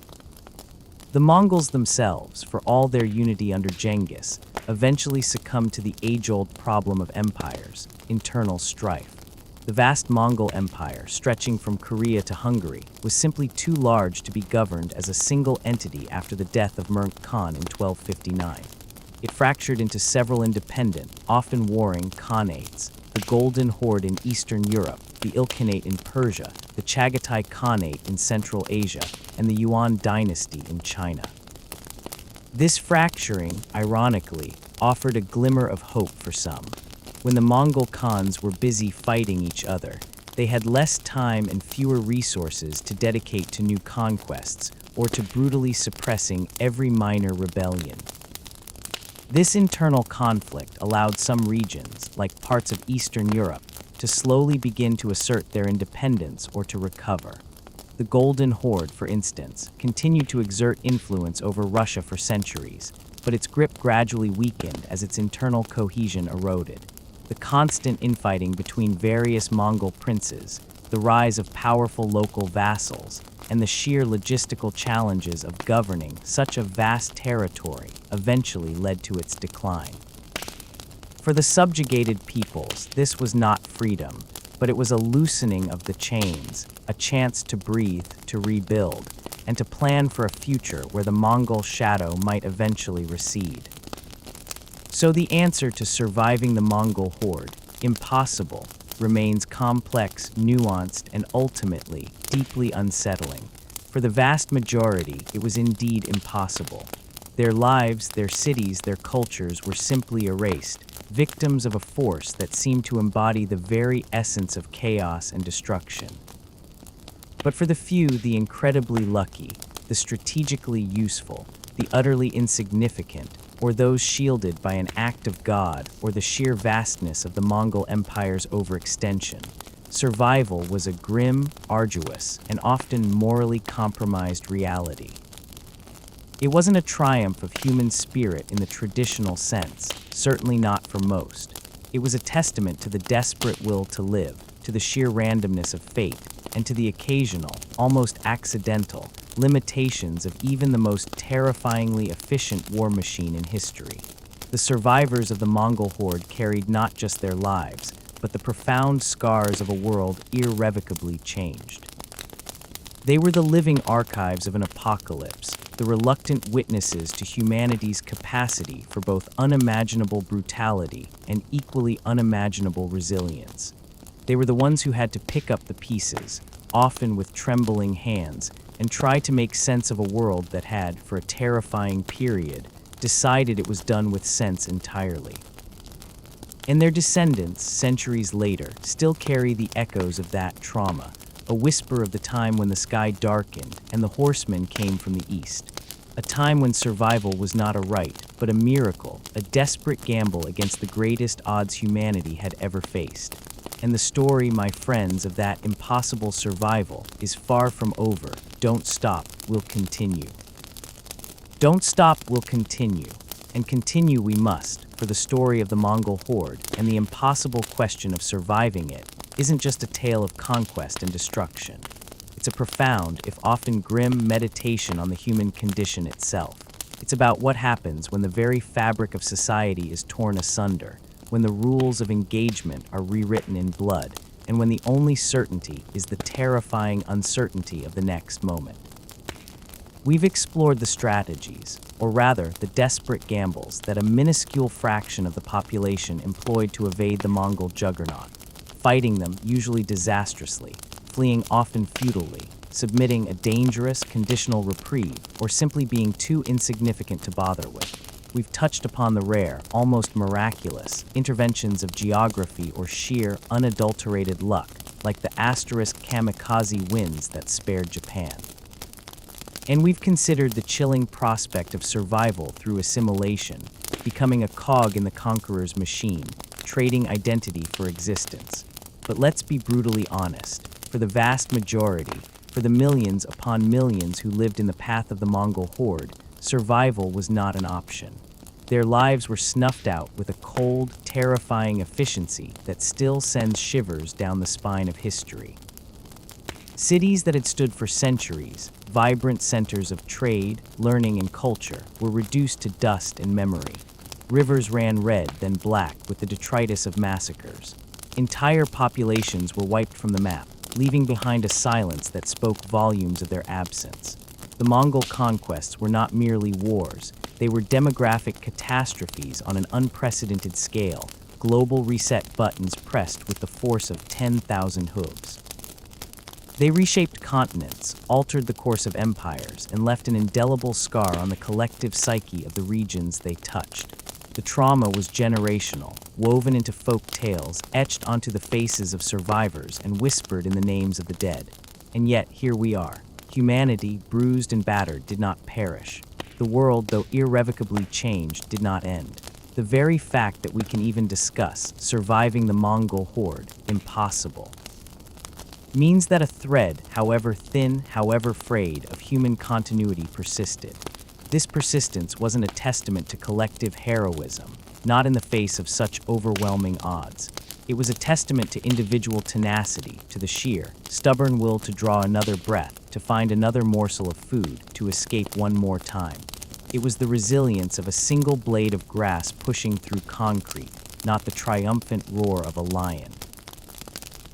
The Mongols themselves, for all their unity under Genghis, eventually succumbed to the age-old problem of empires, internal strife. The vast Mongol Empire, stretching from Korea to Hungary, was simply too large to be governed as a single entity after the death of Genghis Khan in 1259. It fractured into several independent, often warring khanates: the Golden Horde in Eastern Europe, the Ilkhanate in Persia, the Chagatai Khanate in Central Asia, and the Yuan dynasty in China. This fracturing, ironically, offered a glimmer of hope for some. When the Mongol Khans were busy fighting each other, they had less time and fewer resources to dedicate to new conquests or to brutally suppressing every minor rebellion. This internal conflict allowed some regions, like parts of Eastern Europe, to slowly begin to assert their independence or to recover. The Golden Horde, for instance, continued to exert influence over Russia for centuries, but its grip gradually weakened as its internal cohesion eroded. The constant infighting between various Mongol princes, the rise of powerful local vassals, and the sheer logistical challenges of governing such a vast territory eventually led to its decline. For the subjugated peoples, this was not freedom, but it was a loosening of the chains, a chance to breathe, to rebuild, and to plan for a future where the Mongol shadow might eventually recede. So the answer to surviving the Mongol Horde, impossible, remains complex, nuanced, and ultimately deeply unsettling. For the vast majority, it was indeed impossible. Their lives, their cities, their cultures were simply erased, victims of a force that seemed to embody the very essence of chaos and destruction. But for the few, the incredibly lucky, the strategically useful, the utterly insignificant, or those shielded by an act of God or the sheer vastness of the Mongol Empire's overextension, survival was a grim, arduous, and often morally compromised reality. It wasn't a triumph of human spirit in the traditional sense, certainly not for most. It was a testament to the desperate will to live, to the sheer randomness of fate, and to the occasional, almost accidental, limitations of even the most terrifyingly efficient war machine in history. The survivors of the Mongol Horde carried not just their lives, but the profound scars of a world irrevocably changed. They were the living archives of an apocalypse, the reluctant witnesses to humanity's capacity for both unimaginable brutality and equally unimaginable resilience. They were the ones who had to pick up the pieces, often with trembling hands, and try to make sense of a world that had, for a terrifying period, decided it was done with sense entirely. And their descendants, centuries later, still carry the echoes of that trauma, a whisper of the time when the sky darkened and the horsemen came from the east. A time when survival was not a right, but a miracle, a desperate gamble against the greatest odds humanity had ever faced. And the story, my friends, of that impossible survival is far from over. Don't stop, we'll continue. Don't stop, we'll continue. And continue we must, for the story of the Mongol Horde and the impossible question of surviving it isn't just a tale of conquest and destruction. It's a profound, if often grim, meditation on the human condition itself. It's about what happens when the very fabric of society is torn asunder, when the rules of engagement are rewritten in blood, and when the only certainty is the terrifying uncertainty of the next moment. We've explored the strategies, or rather, the desperate gambles that a minuscule fraction of the population employed to evade the Mongol juggernaut, fighting them usually disastrously, fleeing often futilely, submitting a dangerous, conditional reprieve, or simply being too insignificant to bother with. We've touched upon the rare, almost miraculous, interventions of geography or sheer, unadulterated luck, like the asterisk kamikaze winds that spared Japan. And we've considered the chilling prospect of survival through assimilation, becoming a cog in the conqueror's machine, trading identity for existence. But let's be brutally honest. For the vast majority, for the millions upon millions who lived in the path of the Mongol Horde, survival was not an option. Their lives were snuffed out with a cold, terrifying efficiency that still sends shivers down the spine of history. Cities that had stood for centuries, vibrant centers of trade, learning, and culture, were reduced to dust and memory. Rivers ran red, then black, with the detritus of massacres. Entire populations were wiped from the map, leaving behind a silence that spoke volumes of their absence. The Mongol conquests were not merely wars, they were demographic catastrophes on an unprecedented scale, global reset buttons pressed with the force of 10,000 hooves. They reshaped continents, altered the course of empires, and left an indelible scar on the collective psyche of the regions they touched. The trauma was generational, woven into folk tales, etched onto the faces of survivors, and whispered in the names of the dead. And yet, here we are. Humanity, bruised and battered, did not perish. The world, though irrevocably changed, did not end. The very fact that we can even discuss surviving the Mongol Horde, impossible, means that a thread, however thin, however frayed, of human continuity persisted. This persistence wasn't a testament to collective heroism, not in the face of such overwhelming odds. It was a testament to individual tenacity, to the sheer, stubborn will to draw another breath, to find another morsel of food, to escape one more time. It was the resilience of a single blade of grass pushing through concrete, not the triumphant roar of a lion.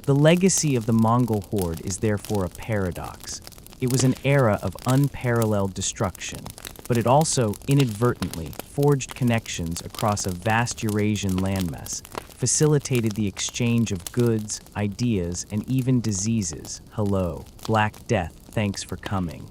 The legacy of the Mongol Horde is therefore a paradox. It was an era of unparalleled destruction, but it also, inadvertently, forged connections across a vast Eurasian landmass, facilitated the exchange of goods, ideas, and even diseases. Hello, Black Death, thanks for coming.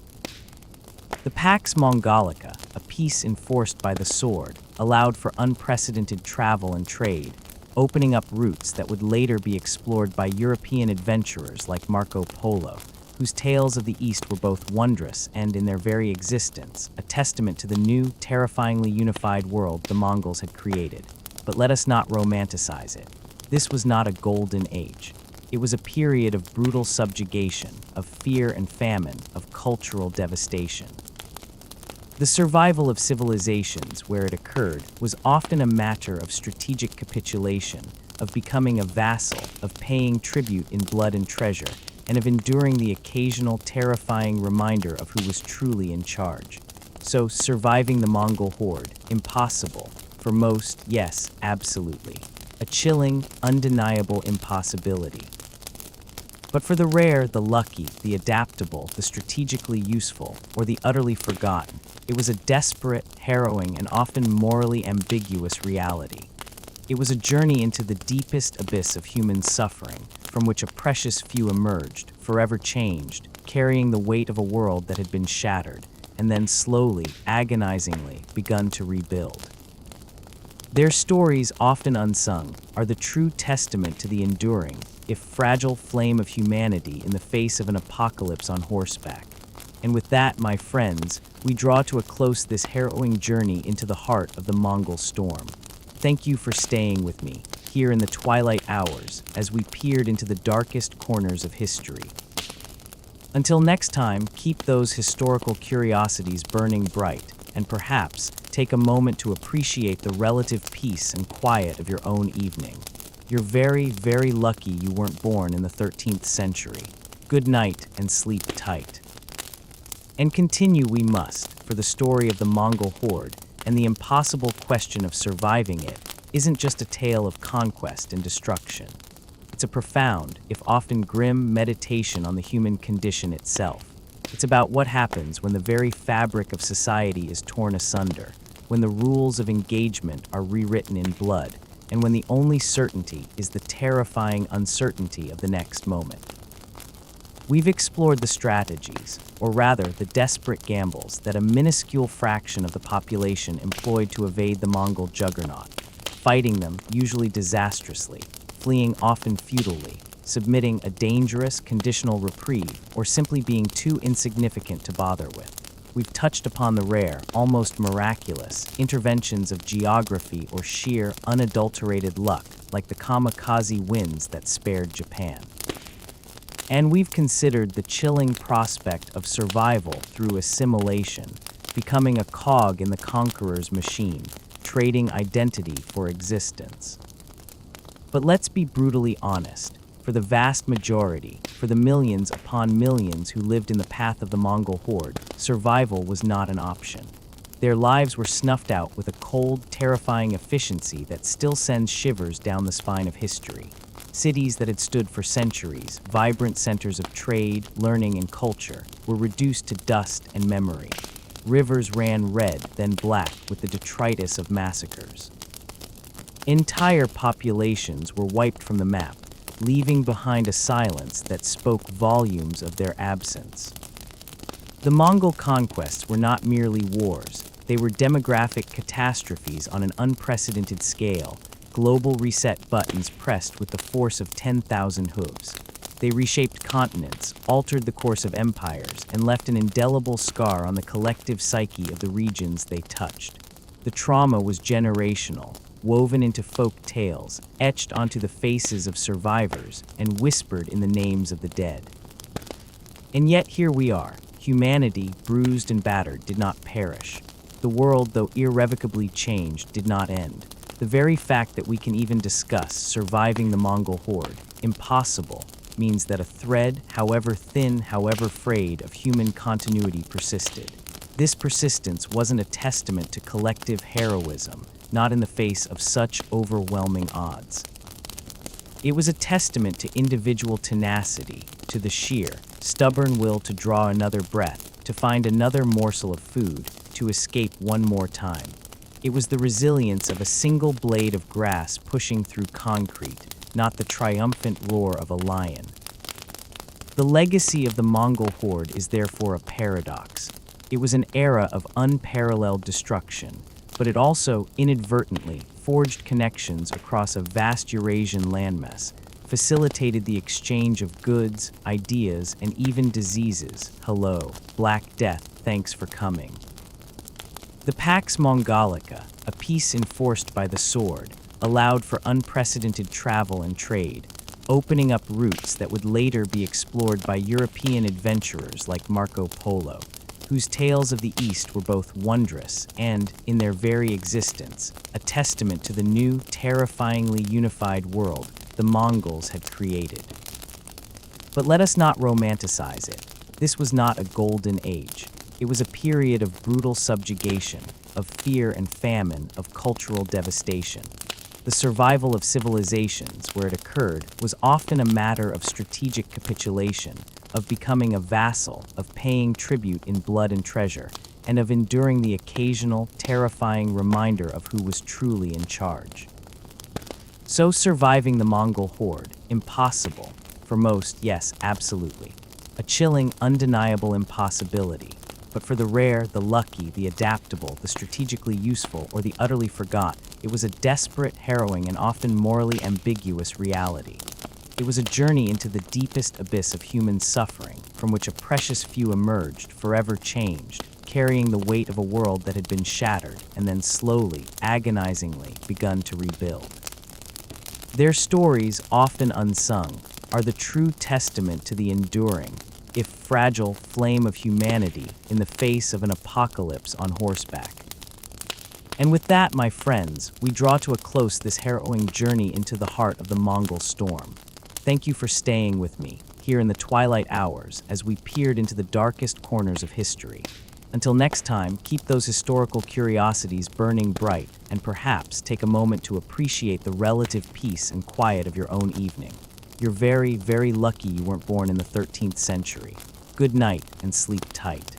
The Pax Mongolica, a peace enforced by the sword, allowed for unprecedented travel and trade, opening up routes that would later be explored by European adventurers like Marco Polo, whose tales of the East were both wondrous and, in their very existence, a testament to the new, terrifyingly unified world the Mongols had created. But let us not romanticize it. This was not a golden age. It was a period of brutal subjugation, of fear and famine, of cultural devastation. The survival of civilizations, where it occurred, was often a matter of strategic capitulation, of becoming a vassal, of paying tribute in blood and treasure, and of enduring the occasional terrifying reminder of who was truly in charge. So, surviving the Mongol Horde, impossible. For most, yes, absolutely. A chilling, undeniable impossibility. But for the rare, the lucky, the adaptable, the strategically useful, or the utterly forgotten, it was a desperate, harrowing, and often morally ambiguous reality. It was a journey into the deepest abyss of human suffering, from which a precious few emerged, forever changed, carrying the weight of a world that had been shattered, and then slowly, agonizingly, begun to rebuild. Their stories, often unsung, are the true testament to the enduring, if fragile flame of humanity in the face of an apocalypse on horseback. And with that, my friends, we draw to a close this harrowing journey into the heart of the Mongol storm. Thank you for staying with me, here in the twilight hours, as we peered into the darkest corners of history. Until next time, keep those historical curiosities burning bright, and perhaps take a moment to appreciate the relative peace and quiet of your own evening. You're very, very lucky you weren't born in the 13th century. Good night and sleep tight. And continue we must, for the story of the Mongol Horde and the impossible question of surviving it isn't just a tale of conquest and destruction. It's a profound, if often grim, meditation on the human condition itself. It's about what happens when the very fabric of society is torn asunder, when the rules of engagement are rewritten in blood, and when the only certainty is the terrifying uncertainty of the next moment. We've explored the strategies, or rather the desperate gambles, that a minuscule fraction of the population employed to evade the Mongol juggernaut, fighting them, usually disastrously, fleeing often futilely, submitting a dangerous, conditional reprieve, or simply being too insignificant to bother with. We've touched upon the rare, almost miraculous, interventions of geography or sheer, unadulterated luck, like the kamikaze winds that spared Japan. And we've considered the chilling prospect of survival through assimilation, becoming a cog in the conqueror's machine, trading identity for existence. But let's be brutally honest. For the vast majority, for the millions upon millions who lived in the path of the Mongol Horde, survival was not an option. Their lives were snuffed out with a cold, terrifying efficiency that still sends shivers down the spine of history. Cities that had stood for centuries, vibrant centers of trade, learning, and culture, were reduced to dust and memory. Rivers ran red, then black, with the detritus of massacres. Entire populations were wiped from the map, leaving behind a silence that spoke volumes of their absence. The Mongol conquests were not merely wars, they were demographic catastrophes on an unprecedented scale, global reset buttons pressed with the force of 10,000 hooves. They reshaped continents, altered the course of empires, and left an indelible scar on the collective psyche of the regions they touched. The trauma was generational, woven into folk tales, etched onto the faces of survivors, and whispered in the names of the dead. And yet here we are. Humanity, bruised and battered, did not perish. The world, though irrevocably changed, did not end. The very fact that we can even discuss surviving the Mongol Horde, impossible, means that a thread, however thin, however frayed, of human continuity persisted. This persistence wasn't a testament to collective heroism, not in the face of such overwhelming odds. It was a testament to individual tenacity, to the sheer, stubborn will to draw another breath, to find another morsel of food, to escape one more time. It was the resilience of a single blade of grass pushing through concrete, not the triumphant roar of a lion. The legacy of the Mongol Horde is therefore a paradox. It was an era of unparalleled destruction, but it also, inadvertently, forged connections across a vast Eurasian landmass, facilitated the exchange of goods, ideas, and even diseases. Hello, Black Death, thanks for coming. The Pax Mongolica, a peace enforced by the sword, allowed for unprecedented travel and trade, opening up routes that would later be explored by European adventurers like Marco Polo, whose tales of the East were both wondrous and, in their very existence, a testament to the new, terrifyingly unified world the Mongols had created. But let us not romanticize it. This was not a golden age. It was a period of brutal subjugation, of fear and famine, of cultural devastation. The survival of civilizations, where it occurred, was often a matter of strategic capitulation, of becoming a vassal, of paying tribute in blood and treasure, and of enduring the occasional, terrifying reminder of who was truly in charge. So surviving the Mongol Horde, impossible. For most, yes, absolutely. A chilling, undeniable impossibility. But for the rare, the lucky, the adaptable, the strategically useful, or the utterly forgot, it was a desperate, harrowing, and often morally ambiguous reality. It was a journey into the deepest abyss of human suffering, from which a precious few emerged, forever changed, carrying the weight of a world that had been shattered, and then slowly, agonizingly, begun to rebuild. Their stories, often unsung, are the true testament to the enduring, if fragile, flame of humanity in the face of an apocalypse on horseback. And with that, my friends, we draw to a close this harrowing journey into the heart of the Mongol storm. Thank you for staying with me, here in the twilight hours, as we peered into the darkest corners of history. Until next time, keep those historical curiosities burning bright, and perhaps take a moment to appreciate the relative peace and quiet of your own evening. You're very, very lucky you weren't born in the 13th century. Good night and sleep tight.